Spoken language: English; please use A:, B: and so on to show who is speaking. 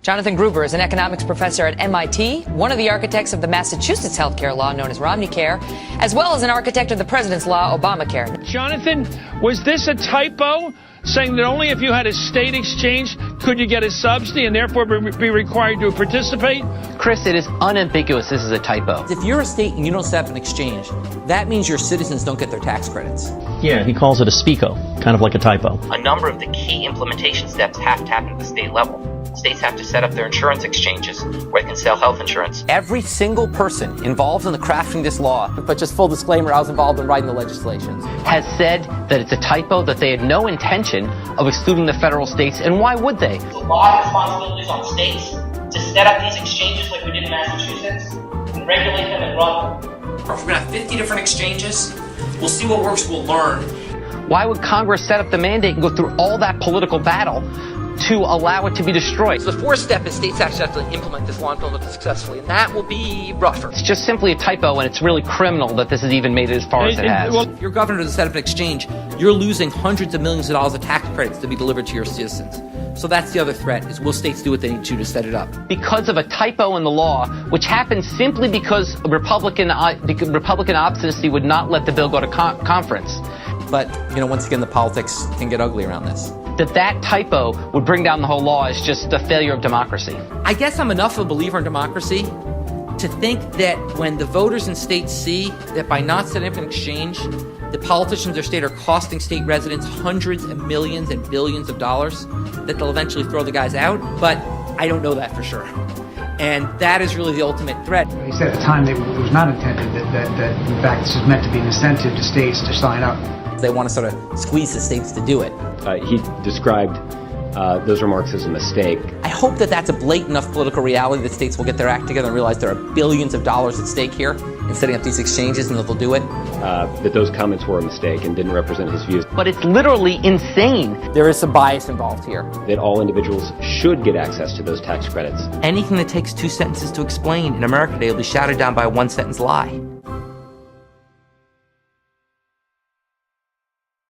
A: Jonathan Gruber is an economics professor at MIT, one of the architects of the Massachusetts healthcare law known as Romneycare, as well as an architect of the president's law, Obamacare.
B: Jonathan, was this a typo, saying that only if you had a state exchange could you get a subsidy and therefore be required to participate?
C: Chris, it is unambiguous this is a typo.
D: If you're a state and you don't set up an exchange, that means your citizens don't get their tax credits.
E: Yeah, he calls it a SPICO, kind of like a typo.
F: A number of the key implementation steps have to happen at the state level. States have to set up their insurance exchanges where they can sell health insurance.
D: Every single person involved in the crafting this law, but just full disclaimer, I was involved in writing the legislation,
C: has said that it's a typo, that they had no intention of excluding the federal states, and why would they?
G: The law responsibilities on states to set up these exchanges like we did in Massachusetts and regulate them and run them.
H: If we're going to have 50 different exchanges, we'll see what works, we'll learn.
C: Why would Congress set up the mandate and go through all that political battle to allow it to be destroyed?
I: So the fourth step is states actually have to implement this law and implement it successfully, and that will be rougher.
C: It's just simply a typo, and it's really criminal that this has even made it as far as it has.
D: If your governor doesn't set up an exchange, you're losing hundreds of millions of dollars of tax credits to be delivered to your citizens. So that's the other threat, is will states do what they need to set it up?
C: Because of a typo in the law, which happened simply because Republican obstinacy would not let the bill go to conference.
D: But, once again, the politics can get ugly around this.
C: That typo would bring down the whole law is just a failure of democracy.
D: I guess I'm enough of a believer in democracy to think that when the voters in states see that by not setting up an exchange, the politicians of their state are costing state residents hundreds of millions and billions of dollars, that they'll eventually throw the guys out. But I don't know that for sure. And that is really the ultimate threat.
J: He said at the time that it was not intended that in fact this was meant to be an incentive to states to sign up.
D: They want to sort of squeeze the states to do it.
K: He described those remarks as a mistake.
D: I hope that that's a blatant enough political reality that states will get their act together and realize there are billions of dollars at stake here in setting up these exchanges, and that they'll do it.
K: That those comments were a mistake and didn't represent his views.
C: But it's literally insane.
D: There is some bias involved here.
K: That all individuals should get access to those tax credits.
D: Anything that takes two sentences to explain in America today will be shouted down by a one-sentence lie.